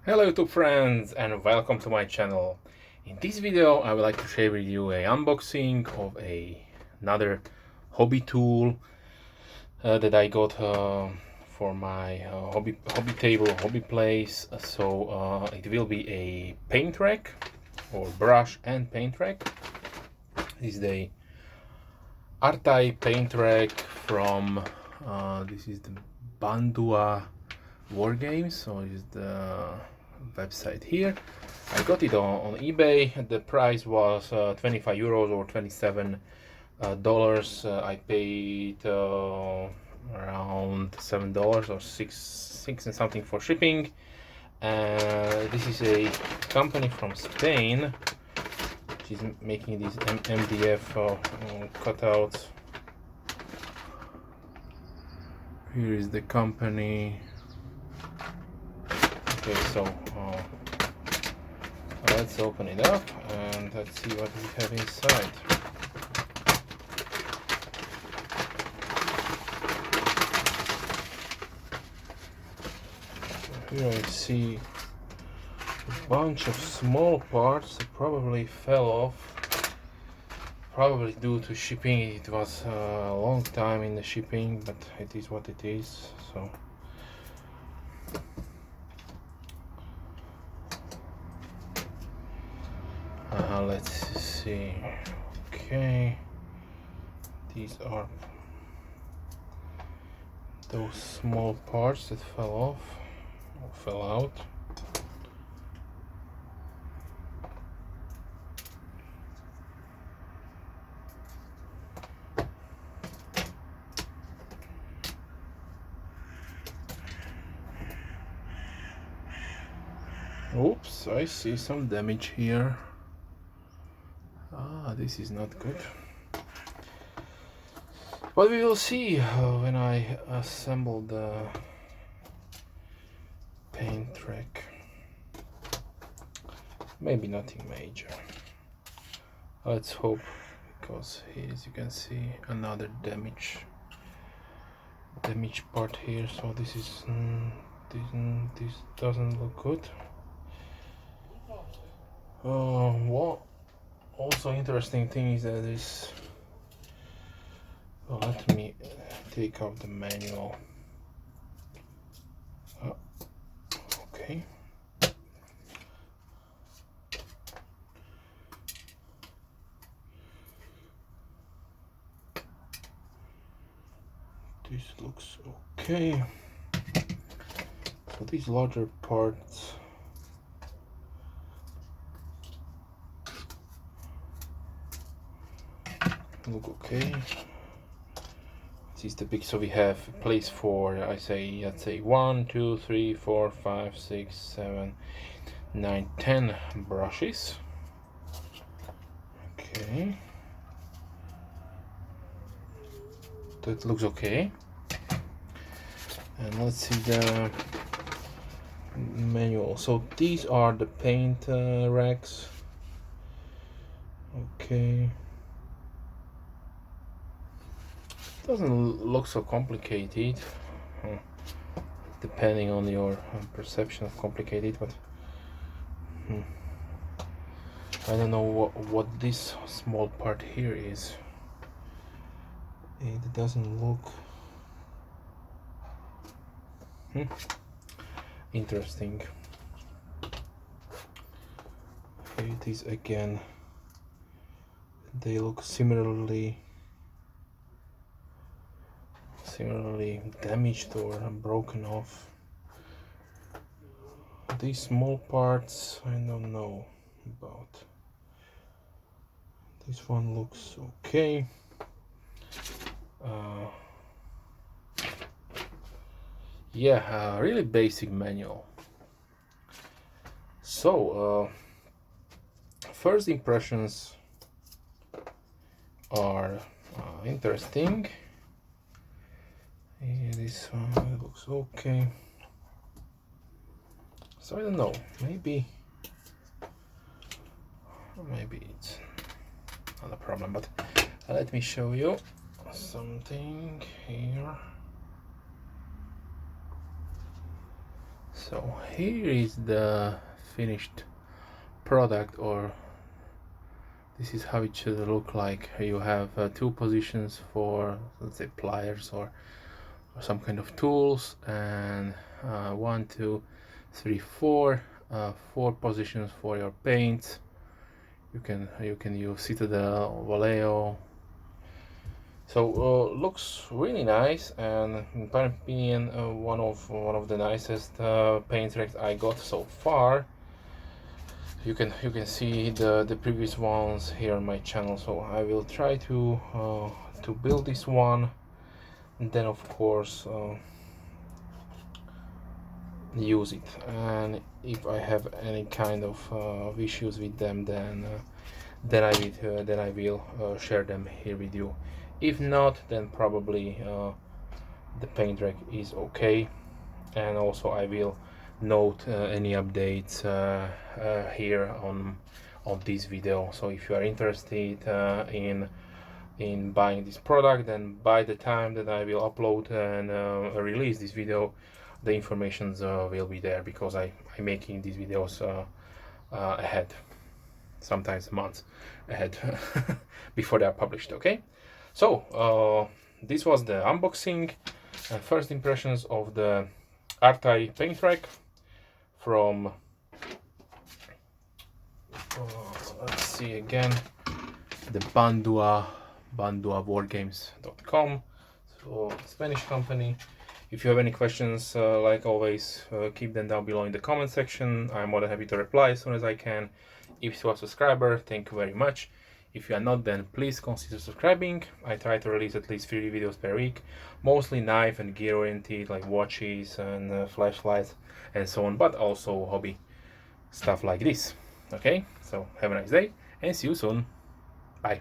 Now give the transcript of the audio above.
Hello YouTube friends and welcome to my channel. In this video I would like to share with you a unboxing of another hobby tool that I got for my hobby table, hobby place. It will be a paint rack or brush and paint rack. This is the Artai paint rack from this is the Bandua War Games, so is the website here. I got it on eBay. The price was 25 euros or 27 dollars. I paid around $7 or six and something for shipping. This is a company from Spain which is making these MDF cutouts. Here is the company. Okay, so let's open it up and let's see what we have inside. Here I see a bunch of small parts that probably fell off, probably due to shipping. It was a long time in the shipping, but it is what it is. So let's see. Okay, these are those small parts that fell off or fell out. Oops, I see some damage here. This is not good. But we will see when I assemble the paint rack. Maybe nothing major. Let's hope, because here, as you can see, another damage part here. So this is this doesn't look good. What also interesting thing is that this. Well, let me take out the manual. Okay. This looks okay. So these larger parts look okay. This is the big, so we have a place for, let's say 1, 2, 3, 4, 5, 6, 7, 9, 10 brushes. Okay, that looks okay. And let's see the manual. So these are the paint racks. Okay, doesn't look so complicated, depending on your perception of complicated, but I don't know what this small part here is. It doesn't look interesting. Here it is again. They look similarly damaged or broken off. These small parts I don't know about. This one looks okay. Yeah, really basic manual. So first impressions are interesting. Yeah, this one looks okay. So I don't know, maybe it's not a problem, but let me show you something here. So here is the finished product, or this is how it should look like. You have two positions for, let's say, pliers or some kind of tools, and 1, 2, 3, 4, 4 positions for your paints. You can use Citadel, Vallejo. So looks really nice, and in my opinion, one of the nicest paint racks I got so far. You can see the previous ones here on my channel, so I will try to build this one, and then of course use it. And if I have any kind of issues with them, then I will share them here with you. If not, then probably the paint rack is okay, and also I will note any updates here on this video. So if you are interested in buying this product, then by the time that I will upload and release this video, the informations will be there, because I'm making these videos ahead, sometimes months ahead before they are published. Okay, so this was the unboxing and first impressions of the Artai paint rack from let's see again, the banduawargames.com, so Spanish company. If you have any questions, like always, keep them down below in the comment section. I'm more than happy to reply as soon as I can. If you are a subscriber, thank you very much. If you are not, then please consider subscribing. I try to release at least 3 videos per week, mostly knife and gear oriented, like watches and flashlights and so on, but also hobby stuff like this. Okay, so have a nice day and see you soon. Bye.